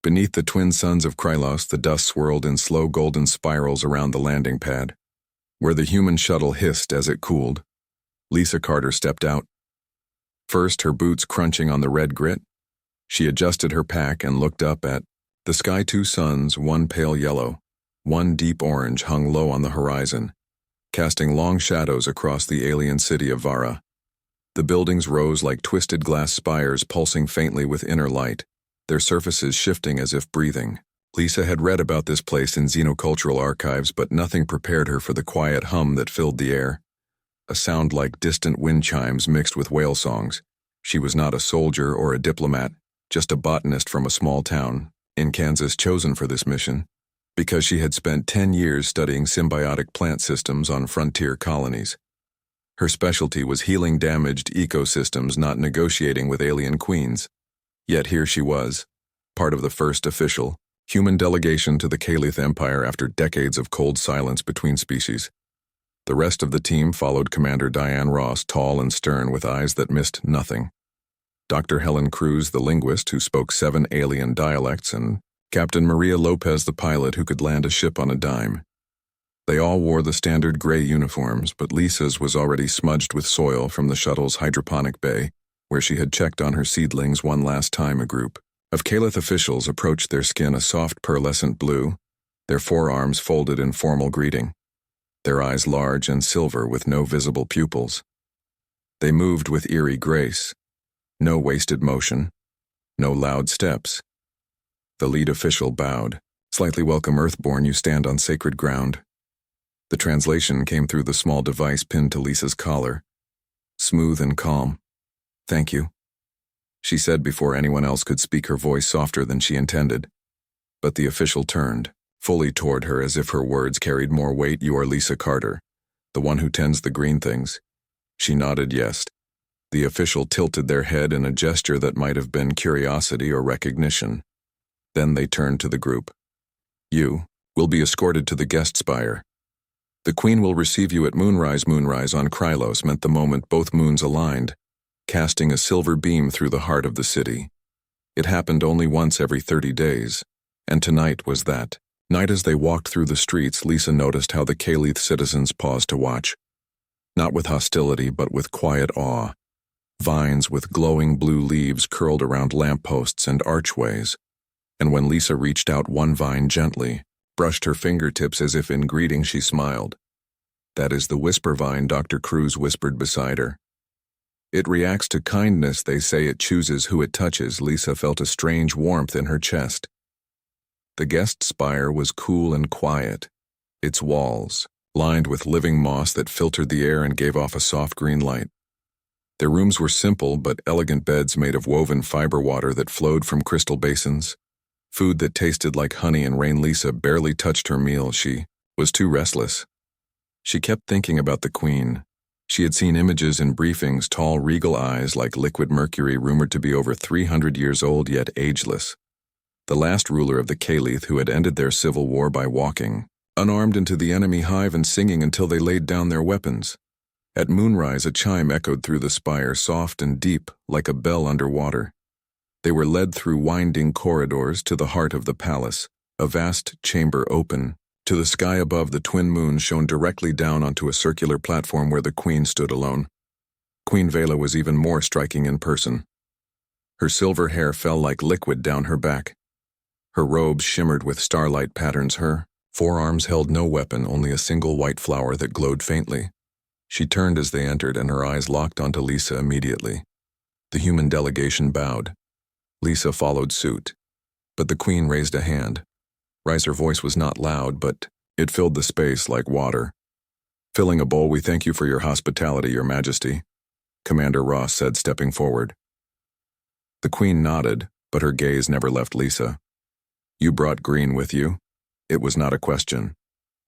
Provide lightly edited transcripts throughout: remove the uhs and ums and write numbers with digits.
Beneath the twin suns of Krylos, the dust swirled in slow golden spirals around the landing pad, where the human shuttle hissed as it cooled. Lisa Carter stepped out. First, her boots crunching on the red grit, she adjusted her pack and looked up at the sky. Two suns, one pale yellow, one deep orange, hung low on the horizon, casting long shadows across the alien city of Vara. The buildings rose like twisted glass spires pulsing faintly with inner light, their surfaces shifting as if breathing. Lisa had read about this place in xenocultural archives, but nothing prepared her for the quiet hum that filled the air. A sound like distant wind chimes mixed with whale songs. She was not a soldier or a diplomat, just a botanist from a small town in Kansas chosen for this mission, because she had spent 10 years studying symbiotic plant systems on frontier colonies. Her specialty was healing damaged ecosystems, not negotiating with alien queens. Yet here she was, part of the first official, human delegation to the Kalith Empire after decades of cold silence between species. The rest of the team followed Commander Diane Ross, tall and stern with eyes that missed nothing. Dr. Helen Cruz, the linguist who spoke 7 alien dialects, and Captain Maria Lopez, the pilot who could land a ship on a dime. They all wore the standard gray uniforms, but Lisa's was already smudged with soil from the shuttle's hydroponic bay, where she had checked on her seedlings one last time. A group of Kalith officials approached, their skin a soft pearlescent blue, their forearms folded in formal greeting, their eyes large and silver with no visible pupils. They moved with eerie grace, no wasted motion, no loud steps. The lead official bowed. "Slightly welcome, Earthborn, you stand on sacred ground." The translation came through the small device pinned to Lisa's collar. Smooth and calm. "Thank you," she said before anyone else could speak, her voice softer than she intended. But the official turned fully toward her as if her words carried more weight. "You are Lisa Carter, the one who tends the green things." She nodded yes. The official tilted their head in a gesture that might have been curiosity or recognition. Then they turned to the group. "You will be escorted to the guest spire. The Queen will receive you at moonrise." Moonrise on Krylos meant the moment both moons aligned, casting a silver beam through the heart of the city. It happened only once every 30 days, and tonight was that night. As they walked through the streets, Lisa noticed how the Kalith citizens paused to watch. Not with hostility, but with quiet awe. Vines with glowing blue leaves curled around lampposts and archways, and when Lisa reached out, one vine gently brushed her fingertips as if in greeting. She smiled. "That is the whisper vine," Dr. Cruz whispered beside her. "It reacts to kindness. They say it chooses who it touches." Lisa felt a strange warmth in her chest. The guest spire was cool and quiet, its walls lined with living moss that filtered the air and gave off a soft green light. Their rooms were simple but elegant, beds made of woven fiber water that flowed from crystal basins, food that tasted like honey and rain. Lisa barely touched her meal. She was too restless. She kept thinking about the Queen. She had seen images in briefings, tall, regal eyes like liquid mercury, rumored to be over 300 years old yet ageless. The last ruler of the Kalith, who had ended their civil war by walking unarmed into the enemy hive and singing until they laid down their weapons. At moonrise, a chime echoed through the spire, soft and deep, like a bell underwater. They were led through winding corridors to the heart of the palace, a vast chamber open to the sky above. The twin moons shone directly down onto a circular platform where the Queen stood alone. Queen Vela was even more striking in person. Her silver hair fell like liquid down her back. Her robes shimmered with starlight patterns. Her forearms held no weapon, only a single white flower that glowed faintly. She turned as they entered, and her eyes locked onto Lisa immediately. The human delegation bowed. Lisa followed suit, but the Queen raised a hand. Her voice was not loud, but it filled the space like water. "Filling a bowl, we thank you for your hospitality, Your Majesty," Commander Ross said, stepping forward. The Queen nodded, but her gaze never left Lisa. "You brought green with you?" It was not a question.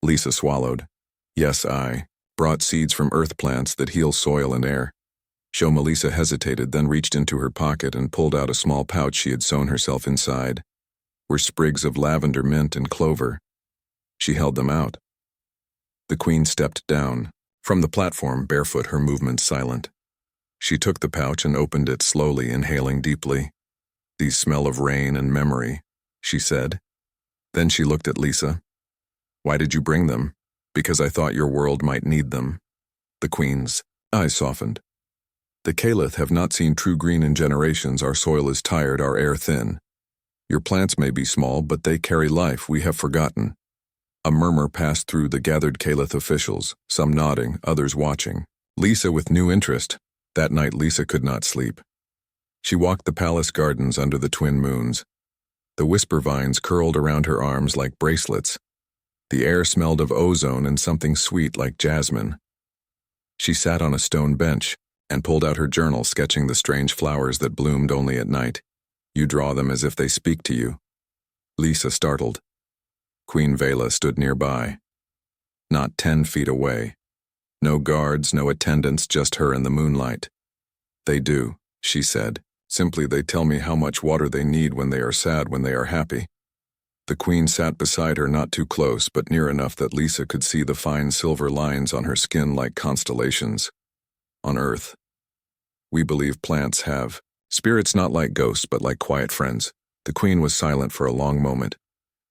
Lisa swallowed. "Yes, I brought seeds from earth plants that heal soil and air." Melissa hesitated, then reached into her pocket and pulled out a small pouch she had sewn herself. Inside were sprigs of lavender, mint, and clover. She held them out. The Queen stepped down from the platform, barefoot, her movements silent. She took the pouch and opened it slowly, inhaling deeply. The smell of rain and memory, she said. Then she looked at Lisa. Why did you bring them? Because I thought your world might need them. The Queen's eyes softened. The Caliph have not seen true green in generations. Our soil is tired, our air thin. Your plants may be small, but they carry life we have forgotten. A murmur passed through the gathered Caliph officials, some nodding, others watching. Lisa with new interest. That night Lisa could not sleep. She walked the palace gardens under the twin moons. The whisper vines curled around her arms like bracelets. The air smelled of ozone and something sweet like jasmine. She sat on a stone bench and pulled out her journal, sketching the strange flowers that bloomed only at night. You draw them as if they speak to you. Lisa startled. Queen Vela stood nearby. Not 10 feet away. No guards, no attendants, just her in the moonlight. They do, she said. Simply they tell me how much water they need when they are sad, when they are happy. The Queen sat beside her, not too close, but near enough that Lisa could see the fine silver lines on her skin like constellations. On Earth, we believe plants have spirits, not like ghosts, but like quiet friends. The Queen was silent for a long moment.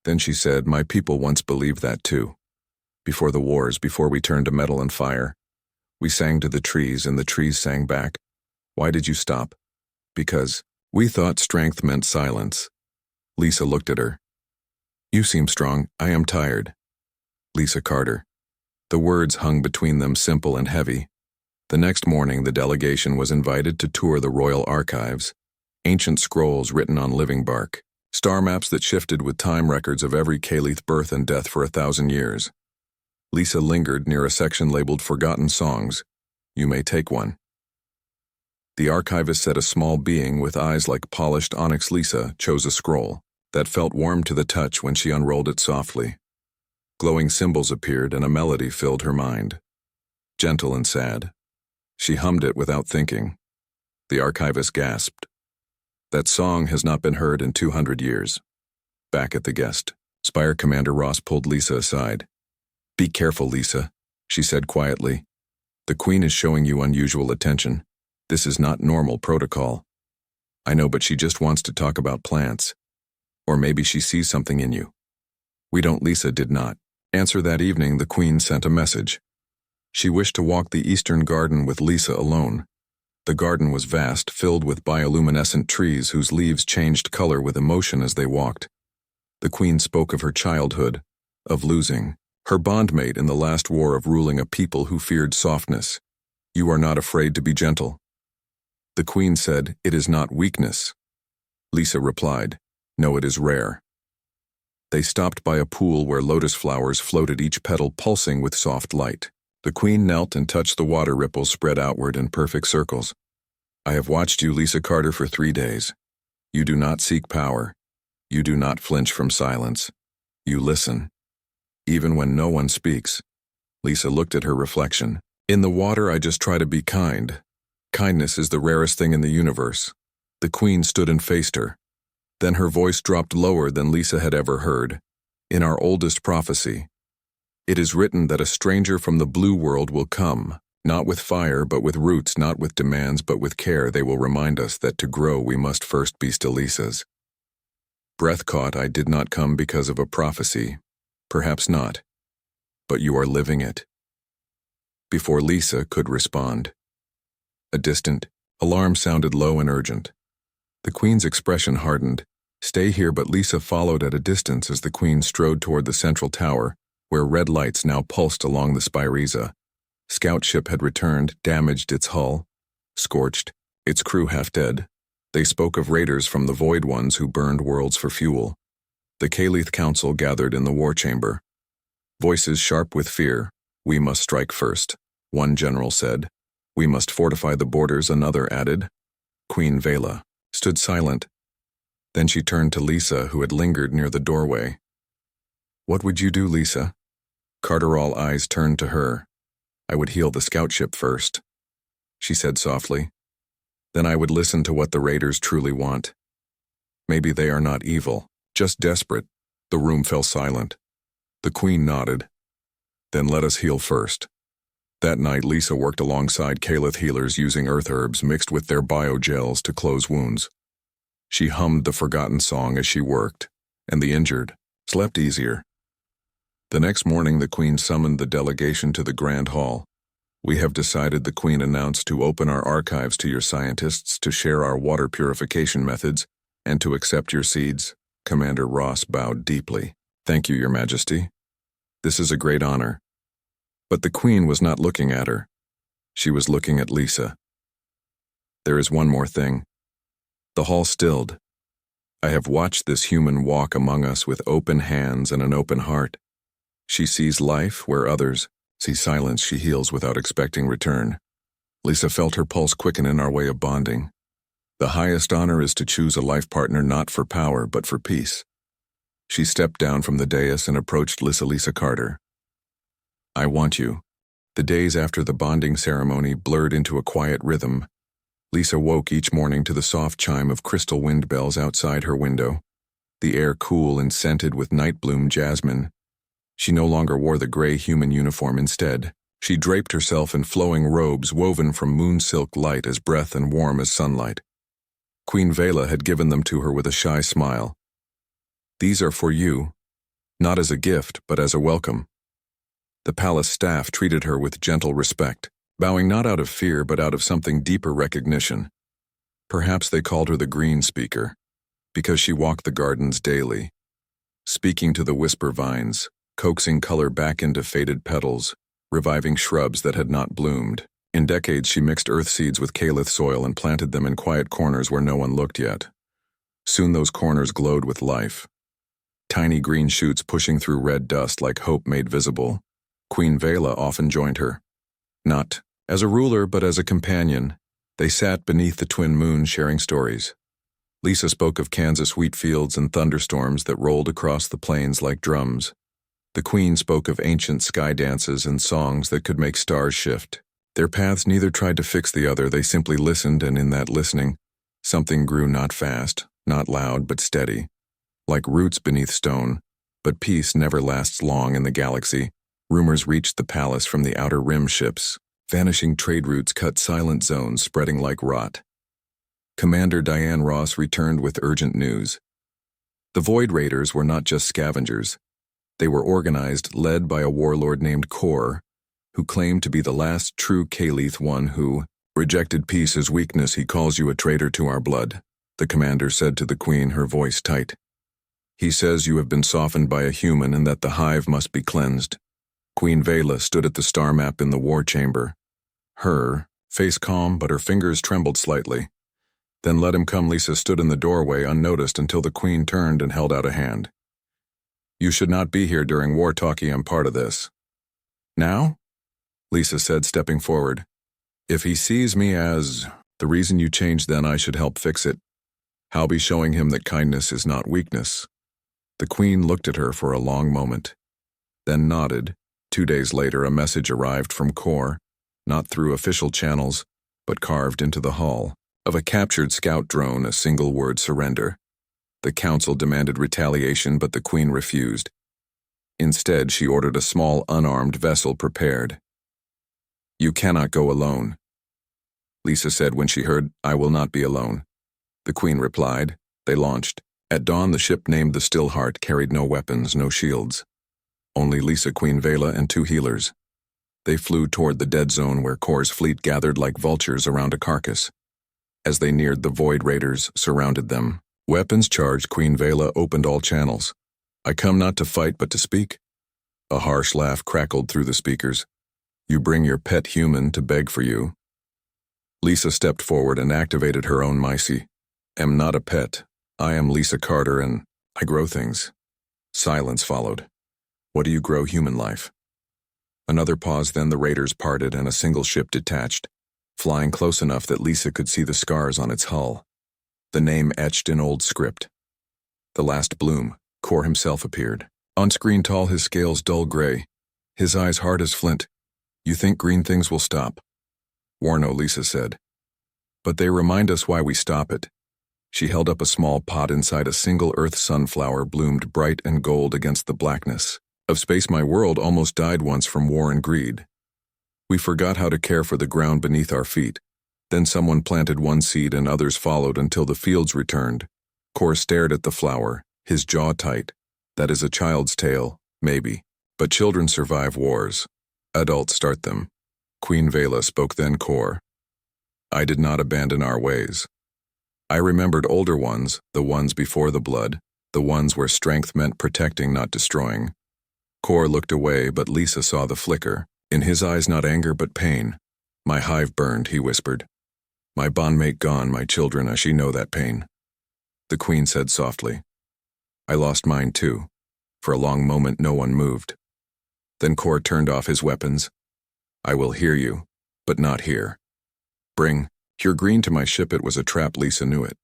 Then she said, my people once believed that too. Before the wars, before we turned to metal and fire, we sang to the trees and the trees sang back. Why did you stop? Because we thought strength meant silence. Lisa looked at her. You seem strong. I am tired. Lisa Carter. The words hung between them, simple and heavy. The next morning, the delegation was invited to tour the royal archives. Ancient scrolls written on living bark. Star maps that shifted with time records of every Caliph birth and death for 1,000 years. Lisa lingered near a section labeled Forgotten Songs. You may take one. The archivist said a small being with eyes like polished onyx. Lisa chose a scroll that felt warm to the touch when she unrolled it softly. Glowing symbols appeared and a melody filled her mind. Gentle and sad. She hummed it without thinking. The archivist gasped. That song has not been heard in 200 years. Back at the guest, Spire Commander Ross pulled Lisa aside. Be careful, Lisa, she said quietly. The Queen is showing you unusual attention. This is not normal protocol. I know, but she just wants to talk about plants. Or maybe she sees something in you. We don't. Lisa did not answer that evening. The Queen sent a message. She wished to walk the eastern garden with Lisa alone. The garden was vast, filled with bioluminescent trees whose leaves changed color with emotion as they walked. The Queen spoke of her childhood, of losing her bondmate in the last war, of ruling a people who feared softness. You are not afraid to be gentle. The Queen said, it is not weakness. Lisa replied, no, it is rare. They stopped by a pool where lotus flowers floated, each petal pulsing with soft light. The Queen knelt and touched the water ripples spread outward in perfect circles. I have watched you, Lisa Carter, for 3 days. You do not seek power. You do not flinch from silence. You listen. Even when no one speaks. Lisa looked at her reflection. In the water, I just try to be kind. Kindness is the rarest thing in the universe. The Queen stood and faced her. Then her voice dropped lower than Lisa had ever heard. In our oldest prophecy, it is written that a stranger from the blue world will come, not with fire but with roots, not with demands but with care. They will remind us that to grow we must first be still. Lisa's breath caught. I did not come because of a prophecy. Perhaps not. But you are living it. Before Lisa could respond, a distant alarm sounded, low and urgent. The Queen's expression hardened. Stay here, but Lisa followed at a distance as the Queen strode toward the central tower, where red lights now pulsed along the spireza. Scout ship had returned, damaged its hull, scorched, its crew half dead. They spoke of raiders from the Void Ones who burned worlds for fuel. The Caliph Council gathered in the war chamber. Voices sharp with fear. We must strike first, one general said. We must fortify the borders, another added. Queen Vela stood silent. Then she turned to Lisa, who had lingered near the doorway. What would you do, Lisa? Carter, all eyes turned to her. I would heal the scout ship first, she said softly. Then I would listen to what the raiders truly want. Maybe they are not evil, just desperate. The room fell silent. The Queen nodded. Then let us heal first. That night, Lisa worked alongside Caliph healers using earth herbs mixed with their biogels to close wounds. She hummed the forgotten song as she worked, and the injured slept easier. The next morning, the Queen summoned the delegation to the Grand Hall. "We have decided," the Queen announced, "to open our archives to your scientists, to share our water purification methods, and to accept your seeds." Commander Ross bowed deeply. "Thank you, Your Majesty. This is a great honor." But the Queen was not looking at her. She was looking at Lisa. "There is one more thing." The hall stilled. "I have watched this human walk among us with open hands and an open heart. She sees life where others see silence. She heals without expecting return." Lisa felt her pulse quicken in our way of bonding. "The highest honor is to choose a life partner not for power but for peace." She stepped down from the dais and approached Lisa Carter. "I want you." The days after the bonding ceremony blurred into a quiet rhythm. Lisa woke each morning to the soft chime of crystal wind bells outside her window, the air cool and scented with night bloom jasmine. She no longer wore the gray human uniform. Instead, she draped herself in flowing robes woven from moon silk, light as breath and warm as sunlight. Queen Vela had given them to her with a shy smile. "These are for you, not as a gift, but as a welcome." The palace staff treated her with gentle respect, bowing not out of fear but out of something deeper, recognition. Perhaps they called her the Green Speaker, because she walked the gardens daily, speaking to the whisper vines, coaxing color back into faded petals, reviving shrubs that had not bloomed. In decades, she mixed earth seeds with Calith soil and planted them in quiet corners where no one looked yet. Soon those corners glowed with life, tiny green shoots pushing through red dust like hope made visible. Queen Vela often joined her, not as a ruler but as a companion. They sat beneath the twin moons sharing stories. Lisa spoke of Kansas wheat fields and thunderstorms that rolled across the plains like drums. The Queen spoke of ancient sky dances and songs that could make stars shift. Their paths neither tried to fix the other, they simply listened, and in that listening, something grew, not fast, not loud, but steady, like roots beneath stone. But peace never lasts long in the galaxy. Rumors reached the palace from the outer rim ships. Vanishing trade routes cut silent zones, spreading like rot. Commander Diane Ross returned with urgent news. The Void Raiders were not just scavengers. They were organized, led by a warlord named Kor, who claimed to be the last true Calith, one who rejected peace as weakness. "He calls you a traitor to our blood," the commander said to the Queen, her voice tight. "He says you have been softened by a human and that the hive must be cleansed." Queen Vela stood at the star map in the war chamber, her face calm, but her fingers trembled slightly. "Then let him come." Lisa stood in the doorway unnoticed until the Queen turned and held out a hand. "You should not be here during war talkie. I'm part of this." "Now?" Lisa said, stepping forward. "If he sees me as the reason you changed, then I should help fix it. I'll be showing him that kindness is not weakness." The Queen looked at her for a long moment, then nodded. 2 days later, a message arrived from Kor, not through official channels, but carved into the hull of a captured scout drone, a single word: surrender. The council demanded retaliation, but the Queen refused. Instead, she ordered a small, unarmed vessel prepared. "You cannot go alone," Lisa said when she heard, "I will not be alone." The Queen replied. They launched. At dawn, the ship named the Stillheart carried no weapons, no shields. Only Lisa, Queen Vela, and 2 healers. They flew toward the dead zone where Kor's fleet gathered like vultures around a carcass. As they neared, the Void Raiders surrounded them. Weapons charged, Queen Vela opened all channels. "I come not to fight but to speak." A harsh laugh crackled through the speakers. "You bring your pet human to beg for you." Lisa stepped forward and activated her own Myci. "Am not a pet. I am Lisa Carter and I grow things." Silence followed. "What do you grow?" "Human life." Another pause, then the raiders parted and a single ship detached, flying close enough that Lisa could see the scars on its hull. The name etched in old script. The last bloom. Kor himself appeared. On screen, tall, his scales dull gray, his eyes hard as flint. "You think green things will stop?" "Warno," Lisa said. "But they remind us why we stop it." She held up a small pot inside a single earth sunflower, bloomed bright and gold against the blackness of space. "My world almost died once from war and greed. We forgot how to care for the ground beneath our feet. Then someone planted one seed and others followed until the fields returned." Kor stared at the flower, his jaw tight. That is a child's tale, maybe. But children survive wars. Adults start them. Queen Vela spoke then Kor. I did not abandon our ways. I remembered older ones, the ones before the blood, the ones where strength meant protecting, not destroying. Kor looked away, but Lisa saw the flicker. In his eyes not anger but pain. My hive burned, he whispered. My bondmate gone, my children, she know that pain. The queen said softly. I lost mine too. For a long moment no one moved. Then Kor turned off his weapons. I will hear you, but not here. Bring your green to my ship. It was a trap, Lisa knew it.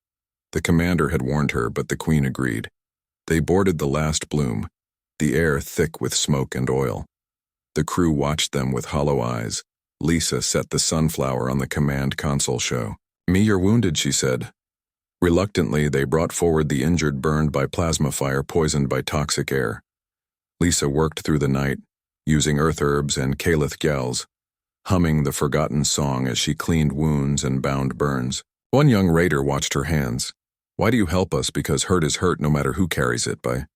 The commander had warned her, but the queen agreed. They boarded the last bloom, the air thick with smoke and oil. The crew watched them with hollow eyes. Lisa set the sunflower on the command console show. Me, you're wounded, she said. Reluctantly, they brought forward the injured, burned by plasma fire, poisoned by toxic air. Lisa worked through the night, using earth herbs and Kalith gels, humming the forgotten song as she cleaned wounds and bound burns. One young raider watched her hands. Why do you help us? Because hurt is hurt no matter who carries it. By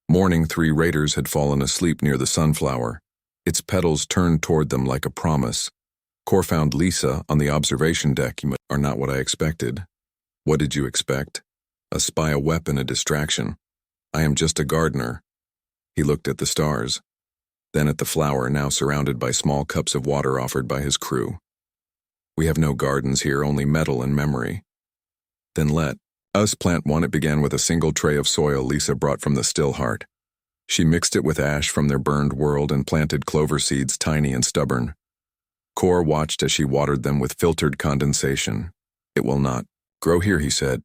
morning, 3 raiders had fallen asleep near the sunflower. Its petals turned toward them like a promise. Kor found Lisa on the observation deck. You are not what I expected. What did you expect? A spy, a weapon, a distraction. I am just a gardener. He looked at the stars, then at the flower, now surrounded by small cups of water offered by his crew. We have no gardens here, only metal and memory. Then let us plant one. It began with a single tray of soil Lisa brought from the still heart. She mixed it with ash from their burned world and planted clover seeds, tiny and stubborn. Kor watched as she watered them with filtered condensation. It will not grow here, he said.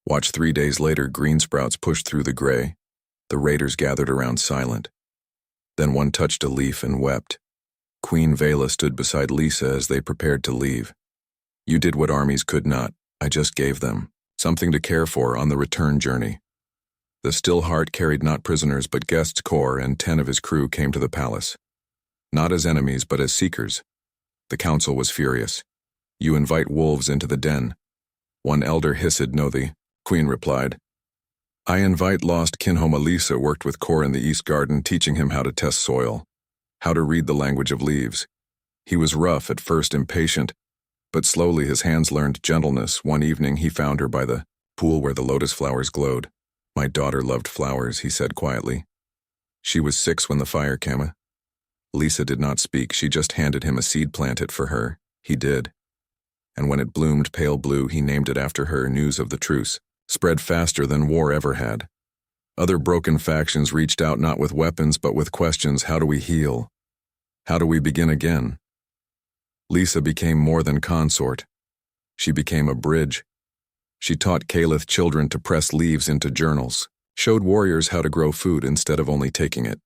Watch. 3 days later, green sprouts pushed through the gray. The raiders gathered around, silent. Then one touched a leaf and wept. Queen Vela stood beside Lisa as they prepared to leave. You did what armies could not. I just gave them something to care for on the return journey. The still heart carried not prisoners but guests. Kor and 10 of his crew came to the palace. Not as enemies but as seekers. The council was furious. You invite wolves into the den. One elder hissed. No, the queen replied. I invite lost kinhoma. Lisa worked with Kor in the East Garden, teaching him how to test soil, how to read the language of leaves. He was rough at first, impatient, but slowly his hands learned gentleness. One evening he found her by the pool where the lotus flowers glowed. My daughter loved flowers, he said quietly. She was 6 when the fire came. Lisa did not speak. She just handed him a seed. Plant it for her. He did. And when it bloomed pale blue, he named it after her. News of the truce spread faster than war ever had. Other broken factions reached out, not with weapons but with questions. How do we heal? How do we begin again? Lisa became more than consort. She became a bridge. She taught Kalith children to press leaves into journals, showed warriors how to grow food instead of only taking it,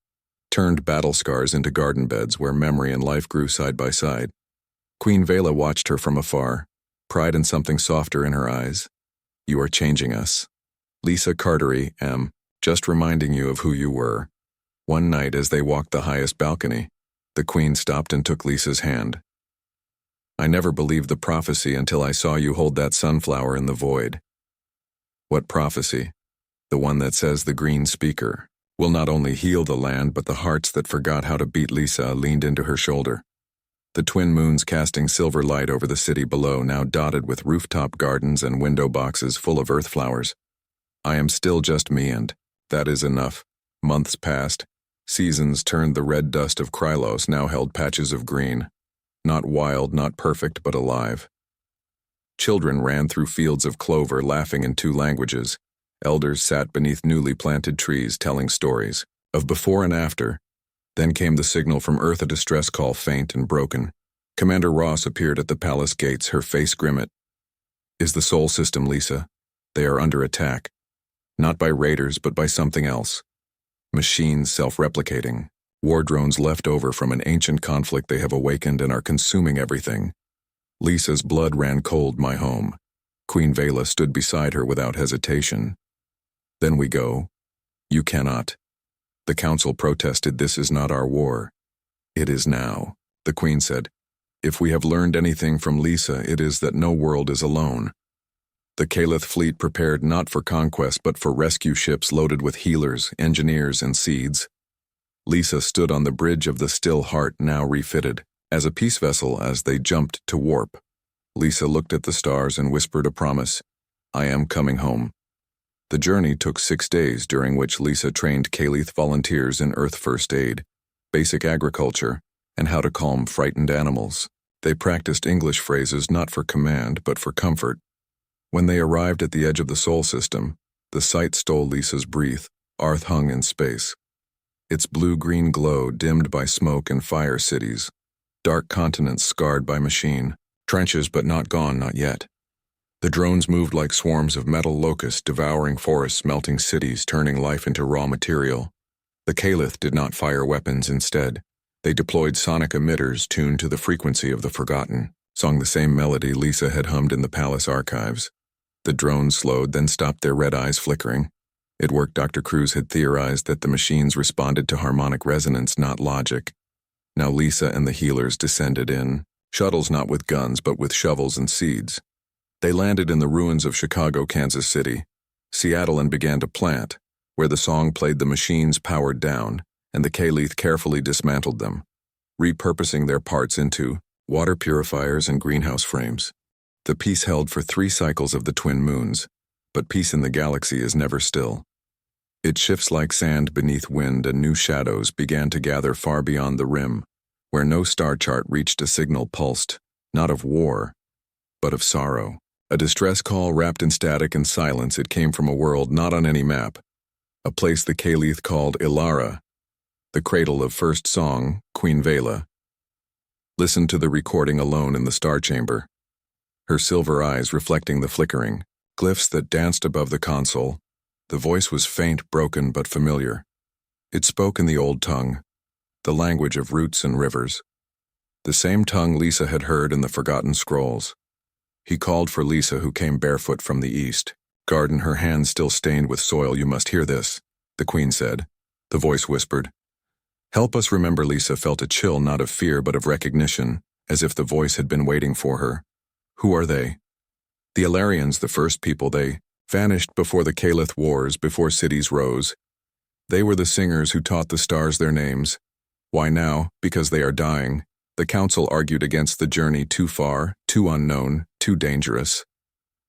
turned battle scars into garden beds where memory and life grew side by side. Queen Vela watched her from afar, pride and something softer in her eyes. You are changing us. Lisa Cartery, am just reminding you of who you were. One night as they walked the highest balcony, the queen stopped and took Lisa's hand. I never believed the prophecy until I saw you hold that sunflower in the void. What prophecy? The one that says the green speaker will not only heal the land but the hearts that forgot how to beat. Lisa leaned into her shoulder. The twin moons casting silver light over the city below, now dotted with rooftop gardens and window boxes full of earth flowers. I am still just me, and that is enough. Months passed. Seasons turned. The red dust of Krylos now held patches of green. Not wild, not perfect, but alive. Children ran through fields of clover, laughing in 2 languages. Elders sat beneath newly planted trees, telling stories of before and after. Then came the signal from Earth, a distress call, faint and broken. Commander Ross appeared at the palace gates, her face grim. It is the Sol system, Lisa. They are under attack. Not by raiders, but by something else. Machines self-replicating. War drones left over from an ancient conflict. They have awakened and are consuming everything. Lisa's blood ran cold. My home. Queen Vela stood beside her without hesitation. Then we go. You cannot. The council protested. This is not our war. It is now, the queen said. If we have learned anything from Lisa, it is that no world is alone. The Caliph fleet prepared not for conquest but for rescue ships loaded with healers, engineers, and seeds. Lisa stood on the bridge of the Still Heart, now refitted, as a peace vessel as they jumped to warp. Lisa looked at the stars and whispered a promise, "I am coming home." The journey took 6 days, during which Lisa trained Caliph volunteers in Earth First Aid, basic agriculture, and how to calm frightened animals. They practiced English phrases not for command but for comfort. When they arrived at the edge of the Sol system, the sight stole Lisa's breath. Earth hung in space. Its blue-green glow dimmed by smoke and fire cities, dark continents scarred by machine, trenches but not gone, not yet. The drones moved like swarms of metal locusts, devouring forests, melting cities, turning life into raw material. The Caliph did not fire weapons. Instead, they deployed sonic emitters tuned to the frequency of the forgotten, sung the same melody Lisa had hummed in the palace archives. The drones slowed, then stopped, their red eyes flickering. It worked. Dr. Cruz had theorized that the machines responded to harmonic resonance, not logic. Now Lisa and the healers descended in shuttles, not with guns but with shovels and seeds. They landed in the ruins of Chicago, Kansas City, Seattle, and began to plant. Where the song played, the machines powered down, and the Caliph carefully dismantled them, repurposing their parts into water purifiers and greenhouse frames. The peace held for 3 cycles of the twin moons, but peace in the galaxy is never still. It shifts like sand beneath wind, and new shadows began to gather far beyond the rim, where no star chart reached a signal pulsed, not of war, but of sorrow. A distress call wrapped in static and silence. It came from a world not on any map, a place the Caliph called Ilara, the cradle of first song, Queen Vela. Listened to the recording alone in the star chamber, her silver eyes reflecting the flickering glyphs that danced above the console. The voice was faint, broken, but familiar. It spoke in the old tongue, the language of roots and rivers, the same tongue Lisa had heard in the forgotten scrolls. He called for Lisa, who came barefoot from the east, garden, her hands still stained with soil. "You must hear this," the queen said. The voice whispered, "Help us remember." Lisa felt a chill, not of fear but of recognition, as if the voice had been waiting for her. Who are they? The Ilarians, the first people. They vanished before the Caliph wars, before cities rose. They were the singers who taught the stars their names. Why now? Because they are dying. The council argued against the journey, too far, too unknown, too dangerous.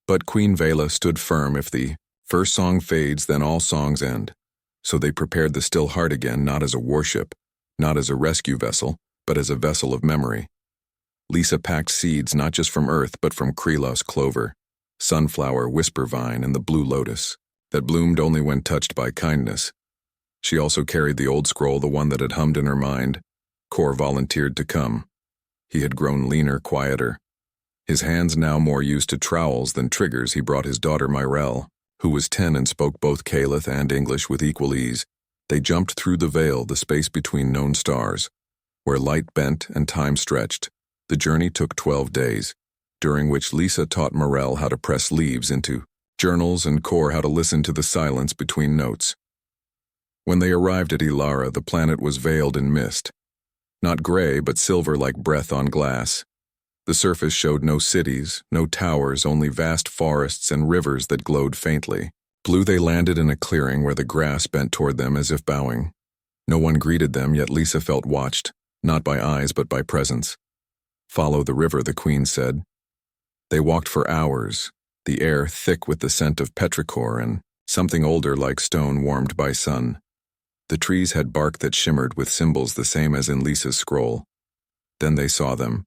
But Queen Vela stood firm. If the first song fades, then all songs end. So they prepared the Still Heart again, not as a warship, not as a rescue vessel, but as a vessel of memory. Lisa packed seeds not just from earth but from Krelos clover, sunflower, whisper vine, and the blue lotus, that bloomed only when touched by kindness. She also carried the old scroll, the one that had hummed in her mind. Kor volunteered to come. He had grown leaner, quieter. His hands now more used to trowels than triggers. He brought his daughter Myrelle, who was 10 and spoke both Caliph and English with equal ease. They jumped through the veil, the space between known stars, where light bent and time stretched. The journey took 12 days, during which Lisa taught Myrelle how to press leaves into journals and Kor how to listen to the silence between notes. When they arrived at Ilara, the planet was veiled in mist. Not gray, but silver like breath on glass. The surface showed no cities, no towers, only vast forests and rivers that glowed faintly. Blue. They landed in a clearing where the grass bent toward them as if bowing. No one greeted them, yet Lisa felt watched, not by eyes but by presence. "Follow the river," the queen said. They walked for hours, the air thick with the scent of petrichor and something older like stone warmed by sun. The trees had bark that shimmered with symbols the same as in Lisa's scroll. Then they saw them.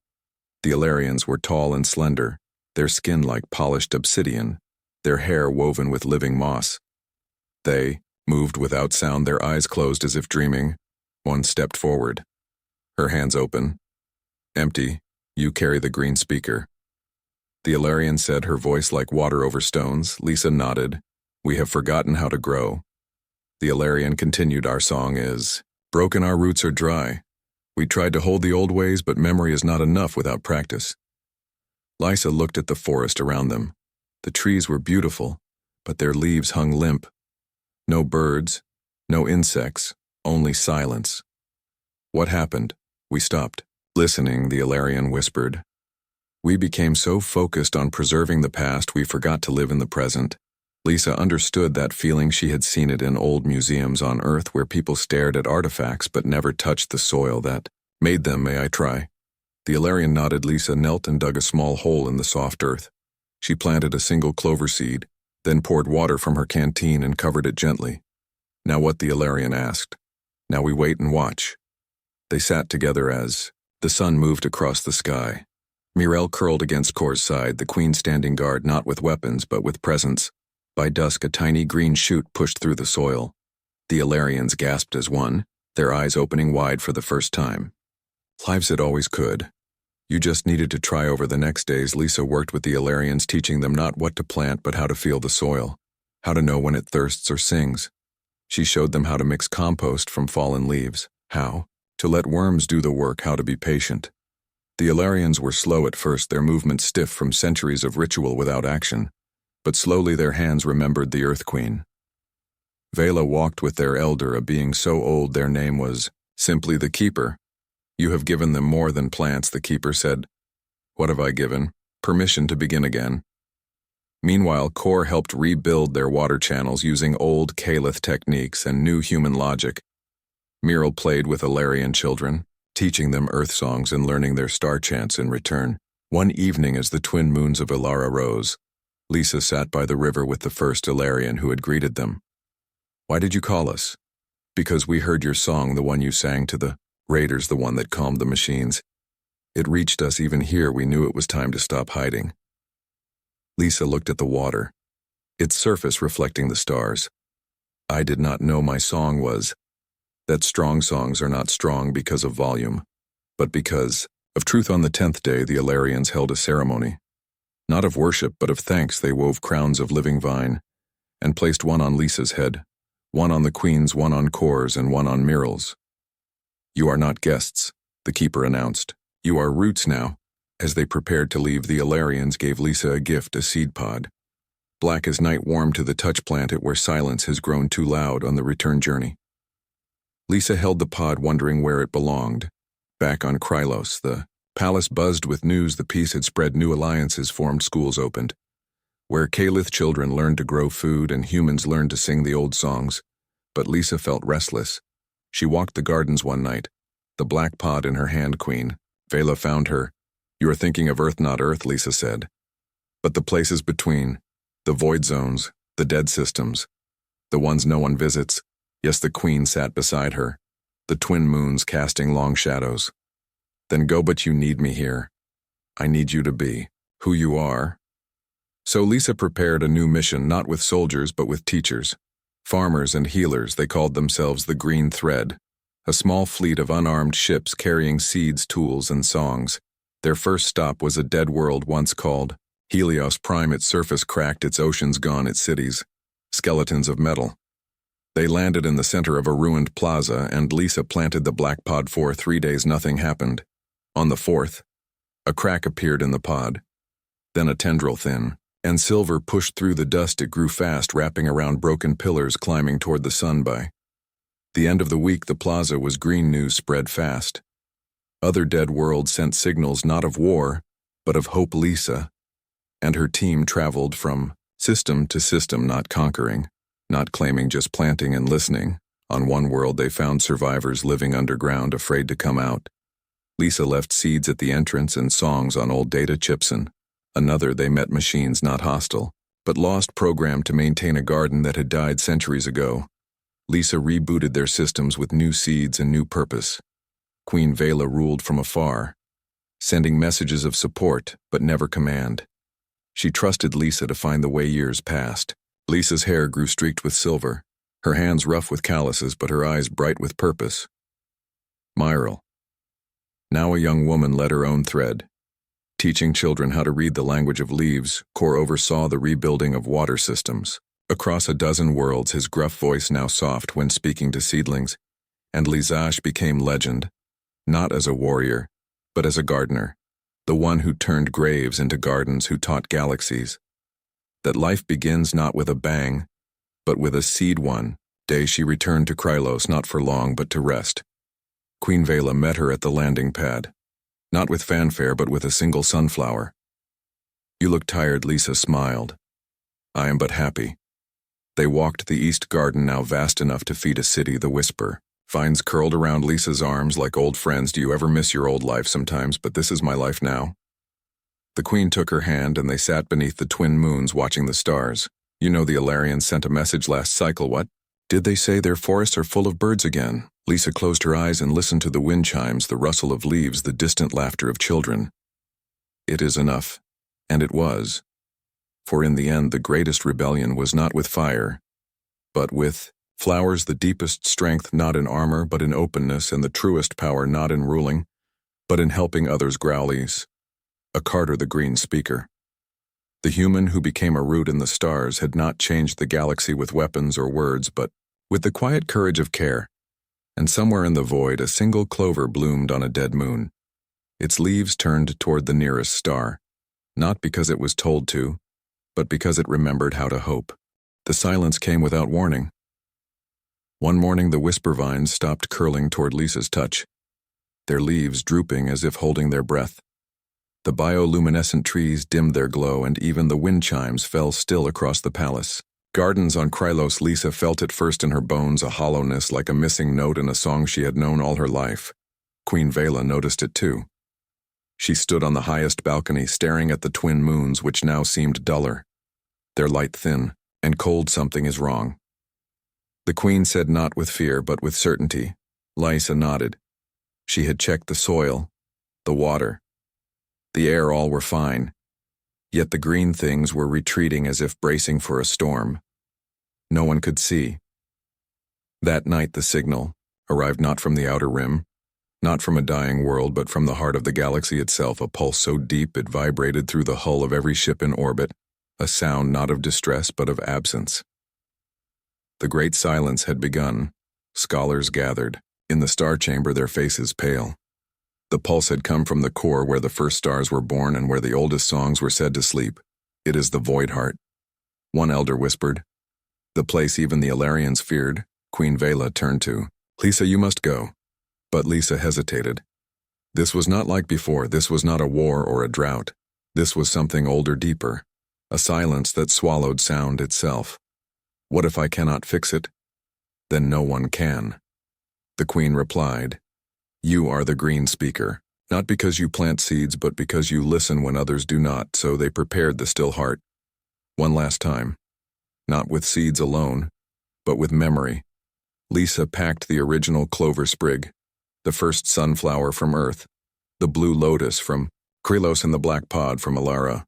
The Ilarians were tall and slender, their skin like polished obsidian, their hair woven with living moss. They moved without sound, their eyes closed as if dreaming. One stepped forward, her hands open. "Empty. You carry the green speaker." The Ilarian said, her voice like water over stones. Lisa nodded. "We have forgotten how to grow." The Ilarian continued, "Our song is broken, our roots are dry. We tried to hold the old ways, but memory is not enough without practice." Lisa looked at the forest around them. The trees were beautiful, but their leaves hung limp. No birds, no insects, only silence. "What happened?" "We stopped." "Listening," the Ilarian whispered. We became so focused on preserving the past we forgot to live in the present. Lisa understood that feeling. She had seen it in old museums on Earth where people stared at artifacts but never touched the soil that made them. May I try? The Ilarian nodded. Lisa knelt and dug a small hole in the soft earth. She planted a single clover seed, then poured water from her canteen and covered it gently. Now what? The Ilarian asked. Now we wait and watch. They sat together as the sun moved across the sky. Mirel curled against Kor's side, the queen standing guard not with weapons but with presence. By dusk, a tiny green shoot pushed through the soil. The Ilarians gasped as one, their eyes opening wide for the first time. Lives it always could. You just needed to try. Over the next days, Lisa worked with the Ilarians, teaching them not what to plant but how to feel the soil, how to know when it thirsts or sings. She showed them how to mix compost from fallen leaves, how to let worms do the work, how to be patient. The Ilarians were slow at first, their movements stiff from centuries of ritual without action, but slowly their hands remembered the Earth Queen. Vela walked with their elder, a being so old their name was simply the Keeper. You have given them more than plants, the Keeper said. What have I given? Permission to begin again. Meanwhile, Kor helped rebuild their water channels using old Kalith techniques and new human logic. Mirel played with Ilarian children, teaching them earth songs and learning their star chants in return. One evening, as the twin moons of Ilara rose, Lisa sat by the river with the first Ilarian who had greeted them. Why did you call us? Because we heard your song, the one you sang to the raiders, the one that calmed the machines. It reached us even here. We knew it was time to stop hiding. Lisa looked at the water, its surface reflecting the stars. I did not know my song was that strong songs are not strong because of volume, but because of truth. On the 10th day, the Ilarians held a ceremony. Not of worship, but of thanks. They wove crowns of living vine and placed one on Lisa's head, one on the Queen's, one on Kor's, and one on Mirel's. You are not guests, the Keeper announced. You are roots now. As they prepared to leave, the Ilarians gave Lisa a gift, a seed pod. Black as night, warm to the touch, plant it where silence has grown too loud on the return journey. Lisa held the pod, wondering where it belonged. Back on Krylos, the palace buzzed with news. The peace had spread, new alliances formed, schools opened, where Kalith children learned to grow food and humans learned to sing the old songs. But Lisa felt restless. She walked the gardens one night, the black pod in her hand. Queen Vela found her. You are thinking of Earth, not Earth, Lisa said, but the places between, the void zones, the dead systems, the ones no one visits. Yes, the Queen sat beside her, the twin moons casting long shadows. Then go, but you need me here. I need you to be who you are. So Lisa prepared a new mission, not with soldiers but with teachers, farmers and healers. They called themselves the Green Thread, a small fleet of unarmed ships carrying seeds, tools, and songs. Their first stop was a dead world once called Helios Prime. Its surface cracked, its oceans gone, its cities skeletons of metal. They landed in the center of a ruined plaza, and Lisa planted the black pod. For 3 days nothing happened. On the 4th, a crack appeared in the pod. Then a tendril, thin and silver, pushed through the dust. It grew fast, wrapping around broken pillars, climbing toward the sun. By the end of the week, the plaza was green. News spread fast. Other dead worlds sent signals, not of war, but of hope. Lisa and her team traveled from system to system, not conquering, not claiming, just planting and listening. On one world, they found survivors living underground, afraid to come out. Lisa left seeds at the entrance and songs on old data chips. In another, they met machines not hostile, but lost, programmed to maintain a garden that had died centuries ago. Lisa rebooted their systems with new seeds and new purpose. Queen Vela ruled from afar, sending messages of support but never command. She trusted Lisa to find the way. Years passed. Lisa's hair grew streaked with silver, her hands rough with calluses, but her eyes bright with purpose. Mirel, now a young woman, led her own thread, teaching children how to read the language of leaves. Kor oversaw the rebuilding of water systems. Across a dozen worlds, his gruff voice now soft when speaking to seedlings, and Lizash became legend, not as a warrior, but as a gardener, the one who turned graves into gardens, who taught galaxies that life begins not with a bang, but with a seed. One day she returned to Krylos, not for long but to rest. Queen Vela met her at the landing pad. Not with fanfare, but with a single sunflower. You look tired, Lisa smiled. I am but happy. They walked the east garden, now vast enough to feed a city, the whisper. Vines curled around Lisa's arms like old friends. Do you ever miss your old life? Sometimes, but this is my life now. The queen took her hand and they sat beneath the twin moons watching the stars. You know the Alarians sent a message last cycle, what? Did they say their forests are full of birds again? Lisa closed her eyes and listened to the wind chimes, the rustle of leaves, the distant laughter of children. It is enough. And it was. For in the end the greatest rebellion was not with fire, but with flowers, the deepest strength not in armor but in openness, and the truest power not in ruling, but in helping others. Growlies. A Carter, the green speaker. The human who became a root in the stars had not changed the galaxy with weapons or words, but with the quiet courage of care. And somewhere in the void a single clover bloomed on a dead moon. Its leaves turned toward the nearest star, not because it was told to, but because it remembered how to hope. The silence came without warning. One morning the whisper vines stopped curling toward Lisa's touch, their leaves drooping as if holding their breath. The bioluminescent trees dimmed their glow, and even the wind chimes fell still across the palace. Gardens on Krylos. Lisa felt it first in her bones, a hollowness like a missing note in a song she had known all her life. Queen Vela noticed it too. She stood on the highest balcony, staring at the twin moons, which now seemed duller, their light thin, and cold. Something is wrong. The queen said, not with fear, but with certainty. Lisa nodded. She had checked the soil, the water, the air, all were fine. Yet the green things were retreating as if bracing for a storm. No one could see. That night the signal arrived not from the outer rim, not from a dying world, but from the heart of the galaxy itself, a pulse so deep it vibrated through the hull of every ship in orbit, a sound not of distress but of absence. The great silence had begun. Scholars gathered. In the star chamber, their faces pale. The pulse had come from the core where the first stars were born and where the oldest songs were said to sleep. It is the void heart. One elder whispered. The place even the Alarians feared. Queen Vela turned to Lisa. You must go. But Lisa hesitated. This was not like before. This was not a war or a drought. This was something older, deeper. A silence that swallowed sound itself. What if I cannot fix it? Then no one can. The queen replied. You are the green speaker, not because you plant seeds, but because you listen when others do not. So they prepared the still heart. One last time. Not with seeds alone, but with memory. Lisa packed the original clover sprig, the first sunflower from Earth, the blue lotus from Krylos, and the black pod from Alara.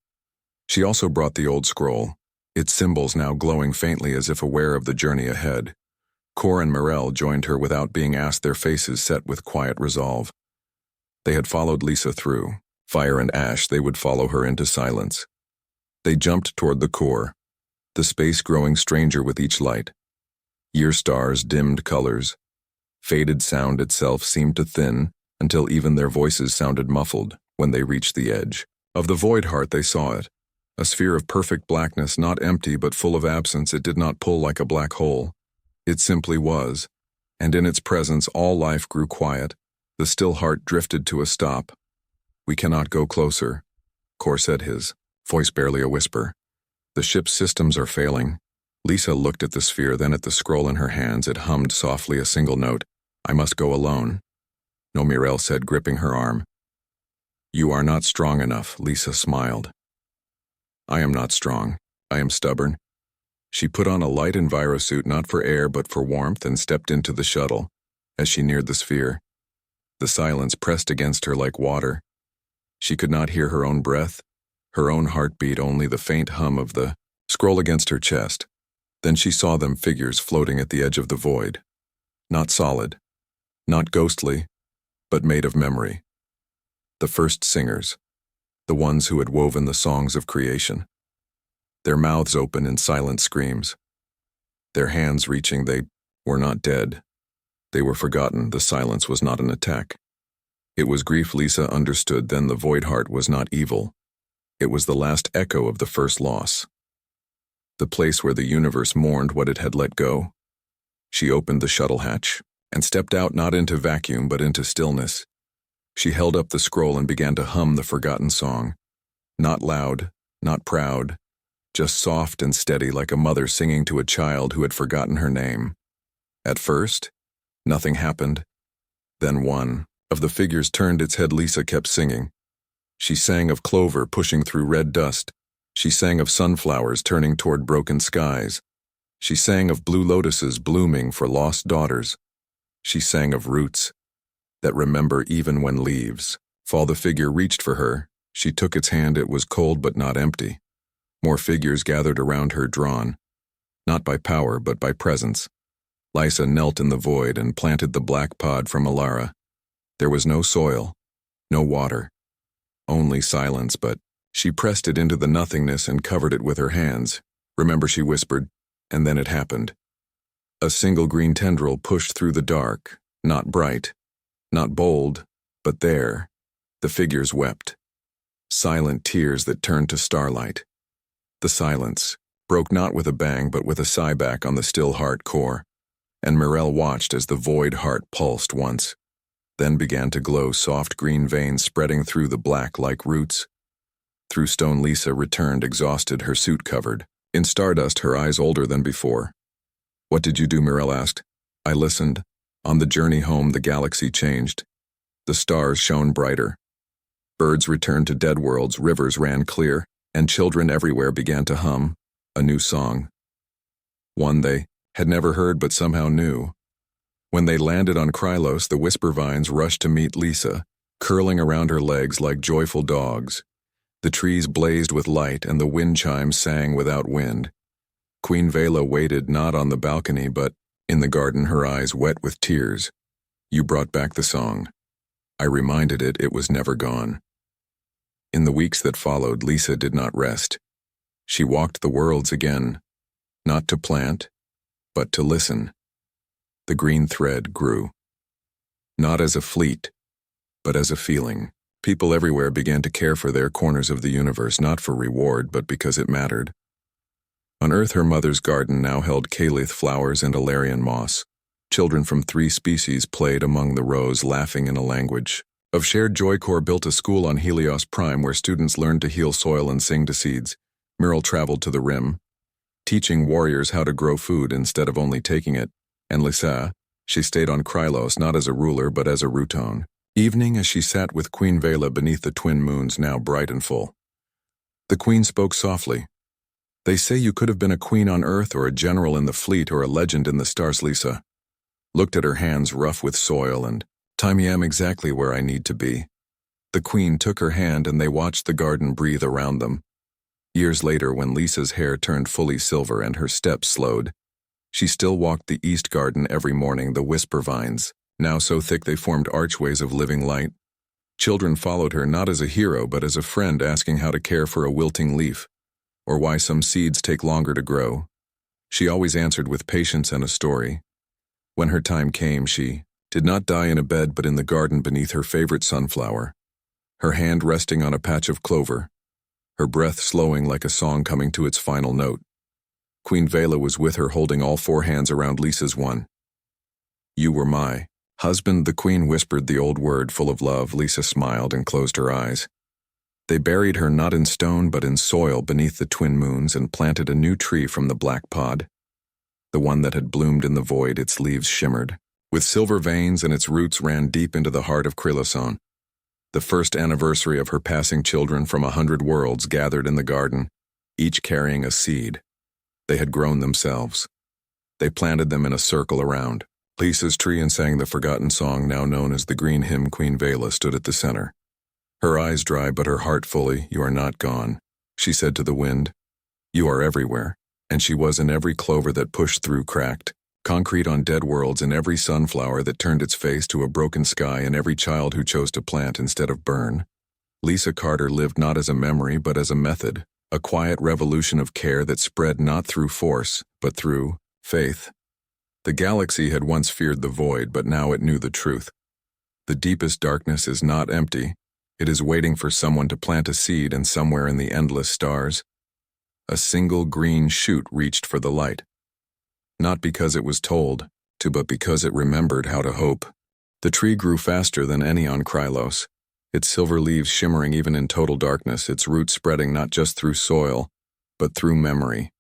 She also brought the old scroll, its symbols now glowing faintly as if aware of the journey ahead. Cor and Morel joined her without being asked, their faces set with quiet resolve. They had followed Lisa through fire and ash. They would follow her into silence. They jumped toward the core, the space growing stranger with each light. Year stars, dimmed colors, faded sound itself seemed to thin until even their voices sounded muffled. When they reached the edge of the void heart, they saw it. A sphere of perfect blackness, not empty but full of absence. It did not pull like a black hole. It simply was, and in its presence all life grew quiet. The still heart drifted to a stop. We cannot go closer, Cor said, his voice barely a whisper. The ship's systems are failing. Lisa looked at the sphere, then at the scroll in her hands. It hummed softly, a single note. I must go alone. No, Morel said, gripping her arm. You are not strong enough, Lisa smiled. I am not strong. I am stubborn. She put on a light envirosuit, not for air but for warmth, and stepped into the shuttle. As she neared the sphere, the silence pressed against her like water. She could not hear her own breath, her own heartbeat, only the faint hum of the scroll against her chest. Then she saw them, figures floating at the edge of the void. Not solid, not ghostly, but made of memory. The first singers, the ones who had woven the songs of creation. Their mouths open in silent screams. Their hands reaching, they were not dead. They were forgotten. The silence was not an attack. It was grief. Lisa understood then. The void heart was not evil. It was the last echo of the first loss. The place where the universe mourned what it had let go. She opened the shuttle hatch and stepped out, not into vacuum but into stillness. She held up the scroll and began to hum the forgotten song. Not loud, not proud, just soft and steady like a mother singing to a child who had forgotten her name. At first, nothing happened. Then one of the figures turned its head. Lisa kept singing. She sang of clover pushing through red dust. She sang of sunflowers turning toward broken skies. She sang of blue lotuses blooming for lost daughters. She sang of roots that remember even when leaves fall. The figure reached for her. She took its hand. It was cold but not empty. More figures gathered around her, drawn, not by power but by presence. Lisa knelt in the void and planted the black pod from Alara. There was no soil, no water, only silence, but she pressed it into the nothingness and covered it with her hands. Remember, she whispered, and then it happened. A single green tendril pushed through the dark, not bright, not bold, but there. The figures wept. Silent tears that turned to starlight. The silence broke not with a bang but with a sigh back on the still heart core, and Mirelle watched as the void heart pulsed once, then began to glow, soft green veins spreading through the black like roots. Through stone, Lisa returned, exhausted, her suit covered in stardust, her eyes older than before. What did you do? Mirelle asked. I listened. On the journey home, the galaxy changed. The stars shone brighter. Birds returned to dead worlds, rivers ran clear, and children everywhere began to hum a new song. One they had never heard but somehow knew. When they landed on Krylos, the whisper vines rushed to meet Lisa, curling around her legs like joyful dogs. The trees blazed with light and the wind chimes sang without wind. Queen Vela waited not on the balcony but in the garden, her eyes wet with tears. You brought back the song. I reminded it was never gone. In the weeks that followed, Lisa did not rest. She walked the worlds again, not to plant, but to listen. The green thread grew. Not as a fleet, but as a feeling. People everywhere began to care for their corners of the universe, not for reward, but because it mattered. On Earth, her mother's garden now held Kalith flowers and Alarian moss. Children from 3 species played among the rows, laughing in a language of shared joy. Core built a school on Helios Prime where students learned to heal soil and sing to seeds. Mirelle traveled to the Rim, teaching warriors how to grow food instead of only taking it. And Lisa, she stayed on Krylos not as a ruler but as a Ruton. Evening, as she sat with Queen Vela beneath the twin moons now bright and full. The queen spoke softly. They say you could have been a queen on Earth or a general in the fleet or a legend in the stars. Lisa looked at her hands rough with soil and, time, I am exactly where I need to be. The queen took her hand and they watched the garden breathe around them. Years later, when Lisa's hair turned fully silver and her steps slowed, she still walked the east garden every morning, the whisper vines, now so thick they formed archways of living light. Children followed her not as a hero but as a friend, asking how to care for a wilting leaf, or why some seeds take longer to grow. She always answered with patience and a story. When her time came, she did not die in a bed but in the garden beneath her favorite sunflower, her hand resting on a patch of clover, her breath slowing like a song coming to its final note. Queen Vela was with her, holding all 4 hands around Lisa's one. You were my husband, the queen whispered the old word full of love. Lisa smiled and closed her eyes. They buried her not in stone but in soil beneath the twin moons and planted a new tree from the black pod. The one that had bloomed in the void, its leaves shimmered with silver veins and its roots ran deep into the heart of Kryloson. The first anniversary of her passing, children from 100 worlds gathered in the garden, each carrying a seed. They had grown themselves. They planted them in a circle around Lisa's tree and sang the forgotten song now known as the Green Hymn. Queen Vela stood at the center. Her eyes dry but her heart fully. You are not gone, she said to the wind. You are everywhere, and she was in every clover that pushed through cracked concrete on dead worlds, in every sunflower that turned its face to a broken sky, and every child who chose to plant instead of burn. Lisa Carter lived not as a memory but as a method, a quiet revolution of care that spread not through force but through faith. The galaxy had once feared the void, but now it knew the truth. The deepest darkness is not empty. It is waiting for someone to plant a seed, and somewhere in the endless stars, a single green shoot reached for the light. Not because it was told to, but because it remembered how to hope. The tree grew faster than any on Krylos, its silver leaves shimmering even in total darkness, its roots spreading not just through soil, but through memory.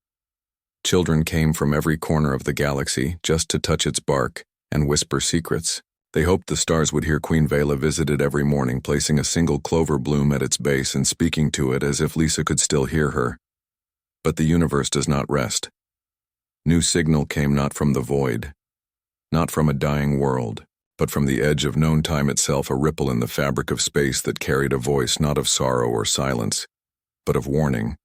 Children came from every corner of the galaxy just to touch its bark and whisper secrets. They hoped the stars would hear Queen Vela visit it every morning, placing a single clover bloom at its base and speaking to it as if Lisa could still hear her. But the universe does not rest. New signal came not from the void, not from a dying world, but from the edge of known time itself, a ripple in the fabric of space that carried a voice not of sorrow or silence, but of warning.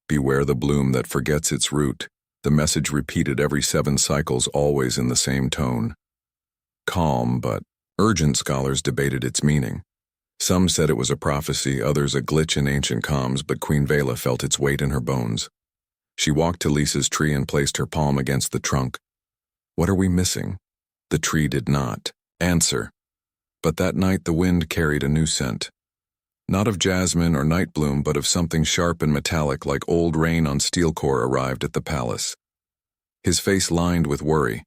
Beware the bloom that forgets its root. The message repeated every 7 cycles, always in the same tone. Calm but urgent. Scholars debated its meaning. Some said it was a prophecy, others a glitch in ancient comms, but Queen Vela felt its weight in her bones. She walked to Lisa's tree and placed her palm against the trunk. "What are we missing?" The tree did not answer. But that night the wind carried a new scent. Not of jasmine or night bloom, but of something sharp and metallic, like old rain on steel core, arrived at the palace. His face lined with worry.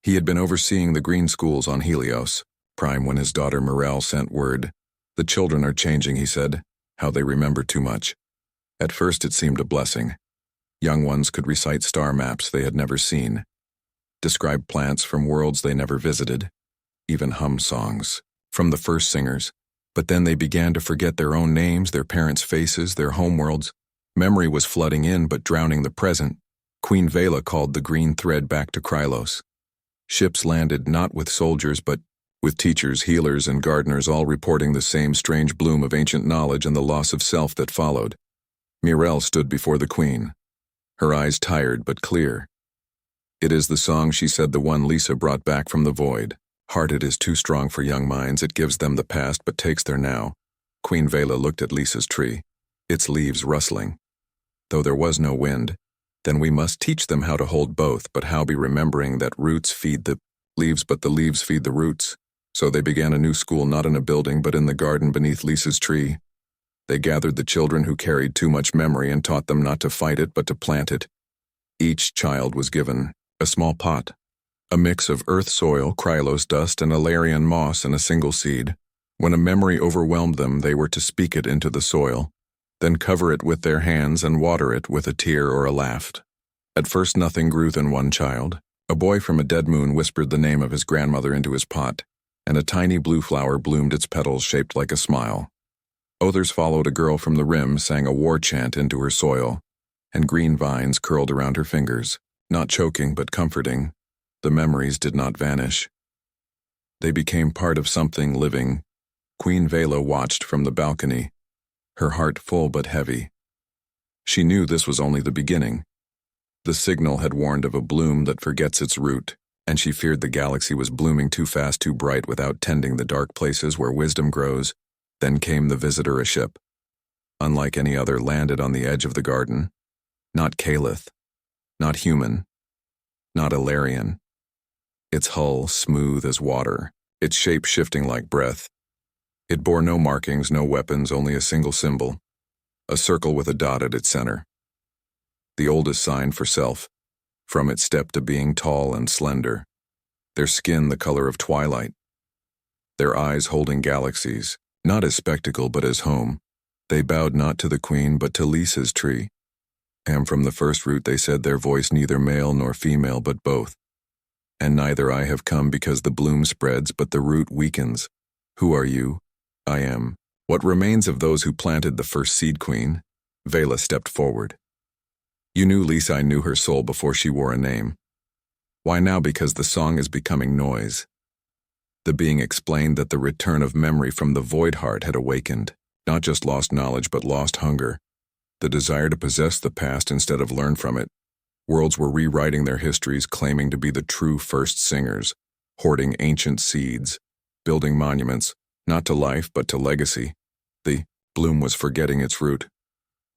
He had been overseeing the green schools on Helios Prime when his daughter Morel sent word. "The children are changing," he said. "How they remember too much." At first it seemed a blessing. Young ones could recite star maps they had never seen, describe plants from worlds they never visited, even hum songs from the first singers. But then they began to forget their own names, their parents' faces, their homeworlds. Memory was flooding in but drowning the present. Queen Vela called the green thread back to Krylos. Ships landed not with soldiers but with teachers, healers, and gardeners, all reporting the same strange bloom of ancient knowledge and the loss of self that followed. Morel stood before the queen, her eyes tired but clear. "It is the song," she said, "the one Lisa brought back from the void. Hearted is too strong for young minds. It gives them the past but takes their now." Queen Vela looked at Lisa's tree, its leaves rustling. "Though there was no wind, then we must teach them how to hold both, but how, be remembering that roots feed the leaves, but the leaves feed the roots." So they began a new school, not in a building, but in the garden beneath Lisa's tree. They gathered the children who carried too much memory and taught them not to fight it, but to plant it. Each child was given a small pot, a mix of earth soil, Krylos dust, and Alarian moss, and a single seed. When a memory overwhelmed them, they were to speak it into the soil, then cover it with their hands and water it with a tear or a laugh. At first nothing grew than one child. A boy from a dead moon whispered the name of his grandmother into his pot, and a tiny blue flower bloomed, its petals shaped like a smile. Others followed. A girl from the rim sang a war chant into her soil, and green vines curled around her fingers, not choking but comforting. The memories did not vanish. They became part of something living. Queen Vela watched from the balcony, her heart full but heavy. She knew this was only the beginning. The signal had warned of a bloom that forgets its root, and she feared the galaxy was blooming too fast, too bright, without tending the dark places where wisdom grows. Then came the visitor, a ship. Unlike any other, landed on the edge of the garden. Not Calith, not human, not Alarian. Its hull smooth as water, its shape shifting like breath. It bore no markings, no weapons, only a single symbol, a circle with a dot at its center. The oldest sign for self, from its step to being tall and slender. Their skin the color of twilight. Their eyes holding galaxies, not as spectacle but as home. They bowed not to the queen but to Lisa's tree. And from the first root they said, their voice neither male nor female but both. And neither I have come because the bloom spreads but the root weakens. Who are you? I am. What remains of those who planted the first seed, queen? Vela stepped forward. You knew Lisa. I knew her soul before she wore a name. Why now? Because the song is becoming noise. The being explained that the return of memory from the void heart had awakened, not just lost knowledge but lost hunger, the desire to possess the past instead of learn from it. Worlds were rewriting their histories, claiming to be the true first singers, hoarding ancient seeds, building monuments, not to life but to legacy. The bloom was forgetting its root.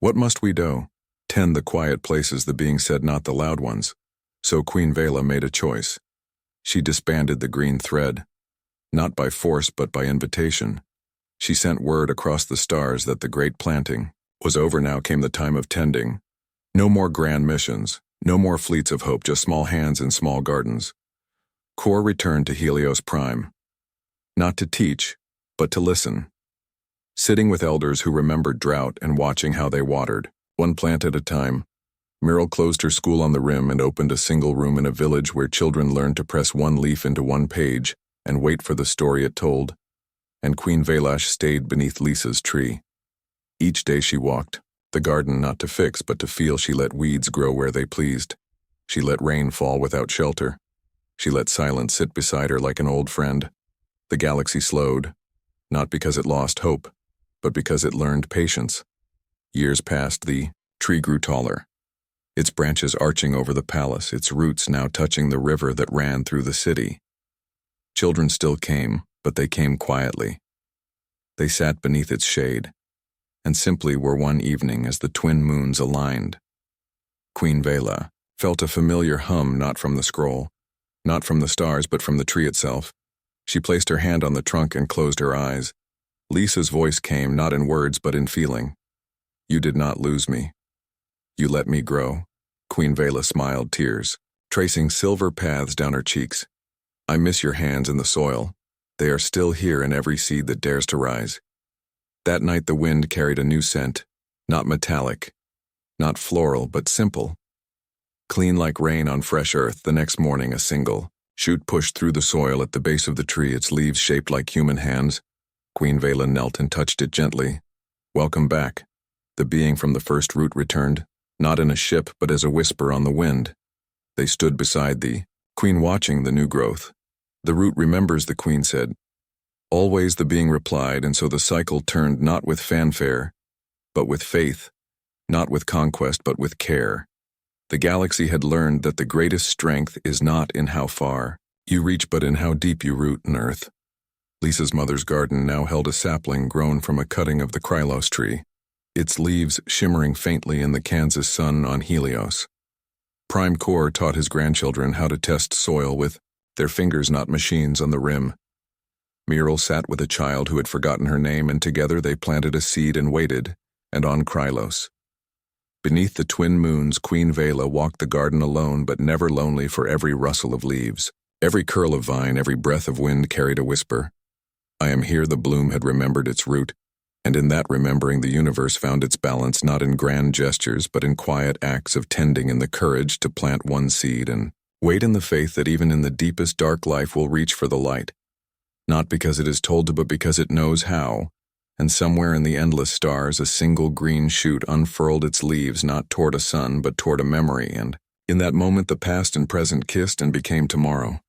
What must we do? Tend the quiet places, the being said, not the loud ones. So Queen Vela made a choice. She disbanded the green thread, not by force but by invitation. She sent word across the stars that the great planting was over. Now came the time of tending. No more grand missions, no more fleets of hope, just small hands in small gardens. Core returned to Helios Prime. Not to teach, but to listen. Sitting with elders who remembered drought and watching how they watered, one plant at a time, Meryl closed her school on the rim and opened a single room in a village where children learned to press one leaf into one page and wait for the story it told, and Queen Velash stayed beneath Lisa's tree. Each day she walked, the garden not to fix but to feel. She let weeds grow where they pleased. She let rain fall without shelter. She let silence sit beside her like an old friend. The galaxy slowed, not because it lost hope, but because it learned patience. Years passed, the tree grew taller, its branches arching over the palace, its roots now touching the river that ran through the city. Children still came, but they came quietly. They sat beneath its shade, and simply were one evening as the twin moons aligned. Queen Vela felt a familiar hum, not from the scroll, not from the stars, but from the tree itself. She placed her hand on the trunk and closed her eyes. Lisa's voice came, not in words but in feeling. "You did not lose me. You let me grow." Queen Vela smiled, tears tracing silver paths down her cheeks. "I miss your hands in the soil. They are still here in every seed that dares to rise." That night the wind carried a new scent, not metallic, not floral, but simple. Clean like rain on fresh earth. The next morning a single shoot pushed through the soil at the base of the tree, its leaves shaped like human hands. Queen Vela knelt and touched it gently. "Welcome back." The being from the first root returned, not in a ship but as a whisper on the wind. They stood beside the queen watching the new growth. "The root remembers," the queen said. Always, the being replied, and so the cycle turned, not with fanfare, but with faith, not with conquest, but with care. The galaxy had learned that the greatest strength is not in how far you reach, but in how deep you root in earth. Lisa's mother's garden now held a sapling grown from a cutting of the Krylos tree, its leaves shimmering faintly in the Kansas sun on Helios. Prime Core taught his grandchildren how to test soil with their fingers, not machines, on the rim. Meryl sat with a child who had forgotten her name, and together they planted a seed and waited, and on Krylos. Beneath the twin moons, Queen Vela walked the garden alone, but never lonely, for every rustle of leaves, every curl of vine, every breath of wind carried a whisper. "I am here." The bloom had remembered its root, and in that remembering the universe found its balance, not in grand gestures, but in quiet acts of tending, and the courage to plant one seed and wait in the faith that even in the deepest dark life will reach for the light. Not because it is told to, but because it knows how. And somewhere in the endless stars, a single green shoot unfurled its leaves, not toward a sun, but toward a memory, and in that moment the past and present kissed and became tomorrow.